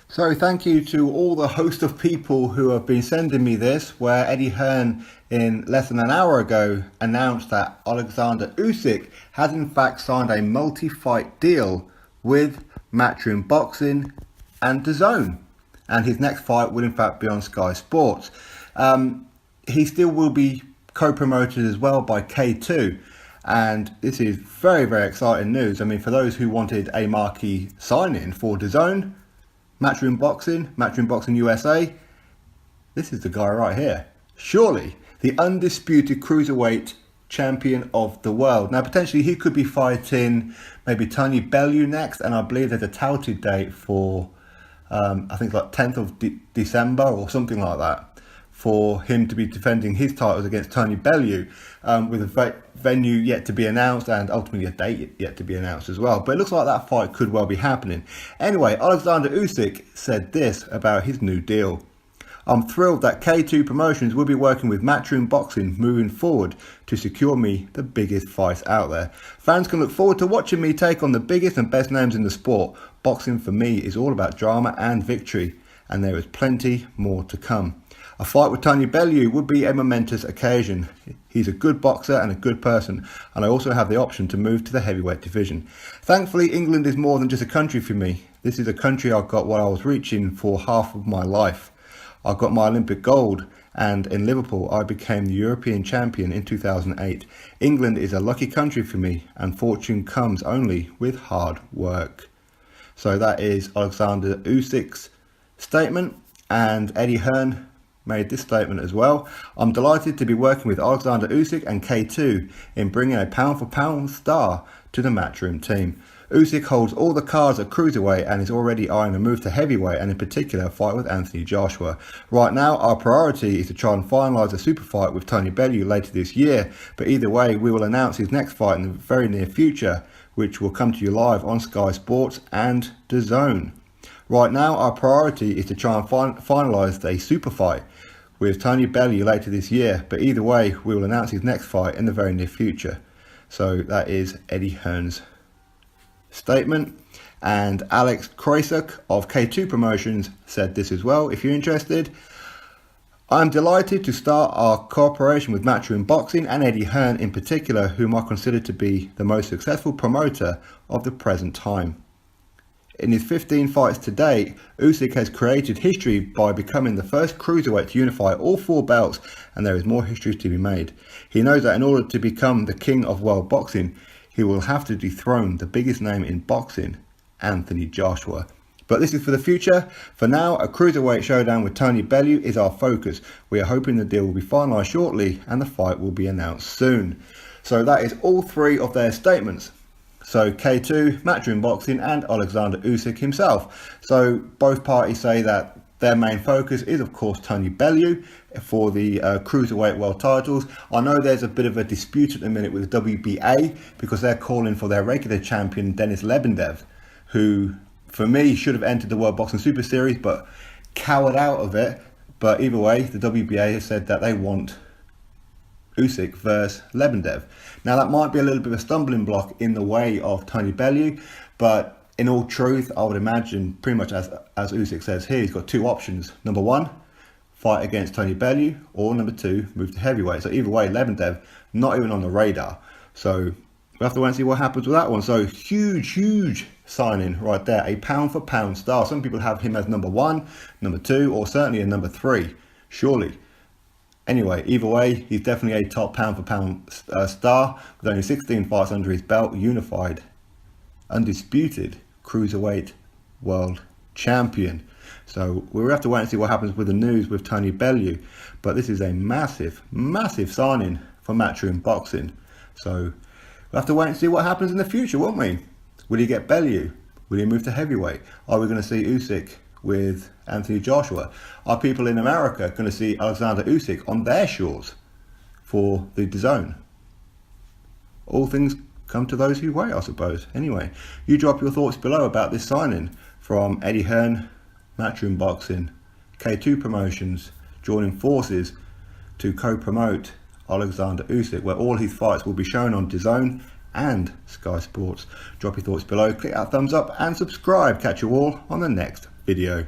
So thank you to all the host of people who have been sending me this, where Eddie Hearn in less than an hour ago announced that Oleksandr Usyk has in fact signed a multi-fight deal with Matchroom Boxing and Dazn, and his next fight will in fact be on Sky Sports. He still will be co-promoted as well by K2, and this is very, very exciting news. I mean, for those who wanted a marquee signing for Dazn, Matchroom Boxing USA, this is the guy right here. Surely the undisputed cruiserweight champion of the world. Now, potentially he could be fighting maybe Tony Bellew next, and I believe there's a touted date for, I think like 10th of December or something like that, for him to be defending his titles against Tony Bellew, with a venue yet to be announced and ultimately a date yet to be announced as well. But it looks like that fight could well be happening. Anyway, Oleksandr Usyk said this about his new deal. I'm thrilled that K2 Promotions will be working with Matchroom Boxing moving forward to secure me the biggest fights out there. Fans can look forward to watching me take on the biggest and best names in the sport. Boxing for me is all about drama and victory, and there is plenty more to come. A fight with Tony Bellew would be a momentous occasion. He's a good boxer and a good person, and I also have the option to move to the heavyweight division. Thankfully, England is more than just a country for me. This is a country I got what I was reaching for half of my life. I got my Olympic gold, and in Liverpool I became the European champion in 2008. England is a lucky country for me, and fortune comes only with hard work. So that is Oleksandr Usyk's statement, and Eddie Hearn made this statement as well. I'm delighted to be working with Oleksandr Usyk and K2 in bringing a pound-for-pound star to the Matchroom team. Usyk holds all the cards at cruiserweight and is already eyeing a move to heavyweight, and in particular a fight with Anthony Joshua. Right now our priority is to try and finalise a super fight with Tony Bellew later this year, but either way we will announce his next fight in the very near future, which will come to you live on Sky Sports and Dazn. Right now our priority is to try and finalise a super fight with Tony Bellew later this year, but either way we will announce his next fight in the very near future. So that is Eddie Hearn's statement. And Alex Kroisuk of K2 Promotions said this as well. If you're interested, I'm delighted to start our cooperation with Matchroom Boxing and Eddie Hearn in particular, whom I consider to be the most successful promoter of the present time. In his 15 fights to date, Usyk has created history by becoming the first cruiserweight to unify all four belts, and there is more history to be made. He knows that in order to become the king of world boxing, he will have to dethrone the biggest name in boxing, Anthony Joshua. But this is for the future. For now, a cruiserweight showdown with Tony Bellew is our focus. We are hoping the deal will be finalised shortly and the fight will be announced soon. So that is all three of their statements. So K2, Matchroom Boxing and Oleksandr Usyk himself. So both parties say that their main focus is of course Tony Bellew for the cruiserweight world titles. I know there's a bit of a dispute at the minute with the WBA because they're calling for their regular champion Denis Lebedev, who for me should have entered the World Boxing Super Series but cowered out of it. But either way, the WBA has said that they want Usyk versus Lebedev. Now that might be a little bit of a stumbling block in the way of Tony Bellew, but in all truth I would imagine pretty much as Usyk says here, he's got two options. Number one, fight against Tony Bellew, or number two, move to heavyweight. So either way, Lebedev not even on the radar. So we'll have to wait and see what happens with that one. So huge signing right there, a pound for pound star. Some people have him as number one, number two, or certainly a number three, surely. Anyway, either way, he's definitely a top pound for pound star with only 16 fights under his belt, unified, undisputed cruiserweight world champion. So we'll have to wait and see what happens with the news with Tony Bellew. But this is a massive signing for Matchroom Boxing. So we'll have to wait and see what happens in the future, won't we? Will he get Bellew? Will he move to heavyweight? Are we going to see Usyk with Anthony Joshua? Are people in America going to see Oleksandr Usyk on their shores for the Dazn? All things come to those who wait, I suppose. Anyway, you drop your thoughts below about this signing from Eddie Hearn, Matchroom Boxing, K2 Promotions, joining forces to co-promote Oleksandr Usyk, where all his fights will be shown on Dazn and Sky Sports. Drop your thoughts below, click that thumbs up and subscribe. Catch you all on the next video.